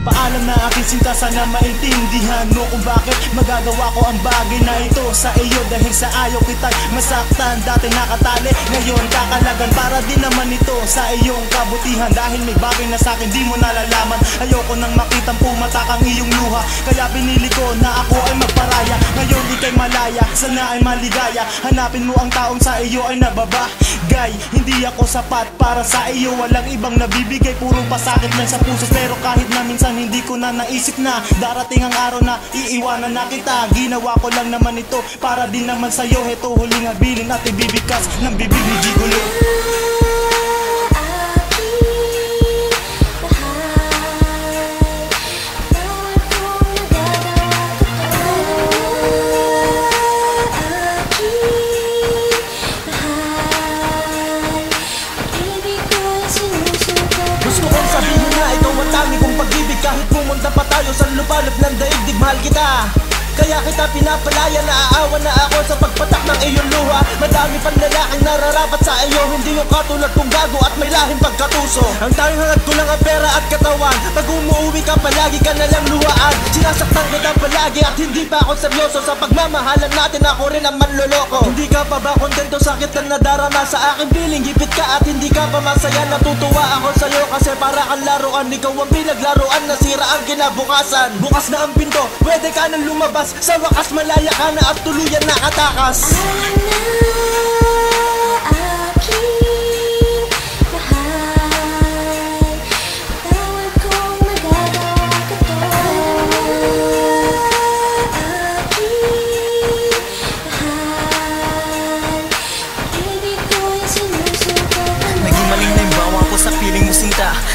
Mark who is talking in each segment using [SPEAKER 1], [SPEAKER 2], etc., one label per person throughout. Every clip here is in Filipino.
[SPEAKER 1] Paalam na aking sinta, sana maintindihan mo kung bakit magagawa ko ang bagay na ito sa iyo. Dahil sa ayaw kita'y masaktan, dati nakatali, ngayon kakalagan. Para din naman ito sa iyong kabutihan, dahil may bagay na sa'kin di mo nalalaman. Ayoko nang makitang pumatak ang iyong luha, kaya pinili ko na ako ay magparaya. Ngayon di kay malaya, sana ay maligaya. Hanapin mo ang taong sa iyo ay nababagay. Hindi ako sapat para sa iyo, walang ibang nabibigay, puro pasakit lang sa puso. Pero kahit na minsan hindi ko na naisip na darating ang araw na iiwanan na kita, ginawa ko lang naman ito para din naman sa'yo. Heto huling habilin at ibibikas ng bibig ni Gigolo. Kahit pumunta pa tayo sa lupalop ng daigdig, mahal kita. Kaya kita pinapalaya, naaawa na ako sa pagpatak ng iyong luha. Madami pang lalaking nararapat sa iyo, hindi yung katulad kong gago at may lahing pagkatuso. Ang tanging hangad ko lang ang pera at katawan. Pag umuwi ka palagi ka nalang luhaan. Sinasaktan kita palagi at hindi pa ako seryoso. Sa pagmamahalan natin ako rin ang manloloko. Hindi ka pa ba kontento, sakit na nadarama sa aking piling? Gipit ka at hindi ka pa masaya, natutuwa ako sa'yo kasi para kang laruan. Ikaw ang pinaglaruan, nasira ang kinabukasan. Bukas na ang pinto, pwede ka nang lumabas. Sa wakas malaya ka na at tuluyan nakatakas.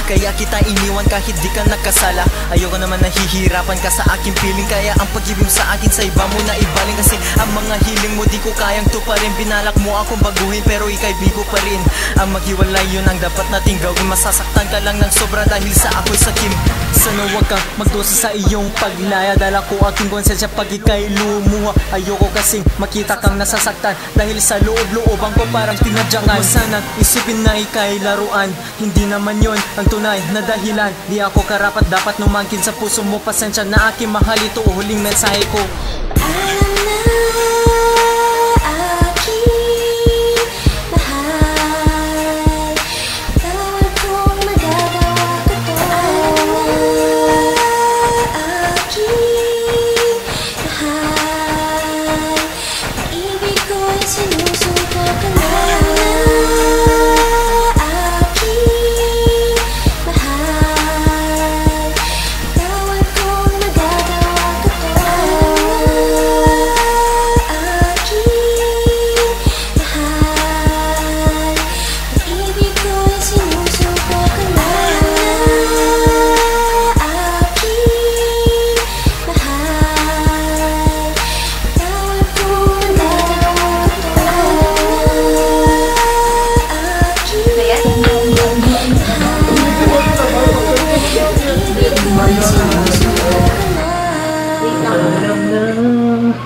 [SPEAKER 2] Kaya kita iniwan kahit di ka nagkasala. Ayoko naman nahihirapan ka sa aking piling, kaya ang pag-ibig mo sa akin sa iba mo na ibaling. Kasi ang mga hiling mo di ko kayang tuparin. Binalak mo akong baguhin pero ika'y bigo pa rin. Ang maghiwalay yun ang dapat nating gawin. Masasaktan ka lang ng sobra dahil sa ako'y sakim. Sana huwag kang magdusa sa iyong paglaya. Dala ko aking konsensya pag ika'y lumuha. Ayoko kasing makita kang nasasaktan dahil sa loob-looban ko parang tinadyangan. Sana isipin na ika'y laruan, hindi naman yun ang tunay na dahilan. Di ako karapat dapat numangkin sa puso mo. Pasensya na aking mahal, ito huling mensahe ko.
[SPEAKER 3] Paalam na aking mahal, tawag kong magagawa ko to. Paalam na aking mahal, ibig ko'y sinusuko ka na.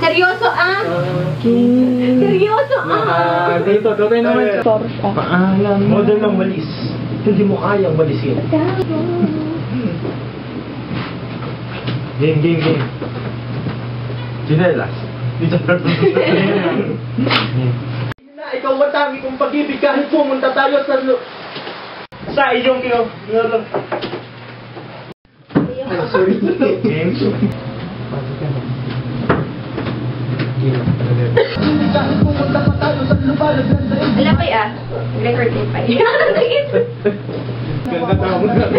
[SPEAKER 4] Seryoso ah! Seryoso ah!
[SPEAKER 1] Dito, tuloy naman sa paalam. Model ng walis. Hindi mo kayang walisin. Game. Chinelas. Ikaw watangi kong pag-ibig kahit pumunta tayo sa iyong sorry. Game.
[SPEAKER 4] Wala pa ah. Record din pa.
[SPEAKER 1] Ganda tao mo na.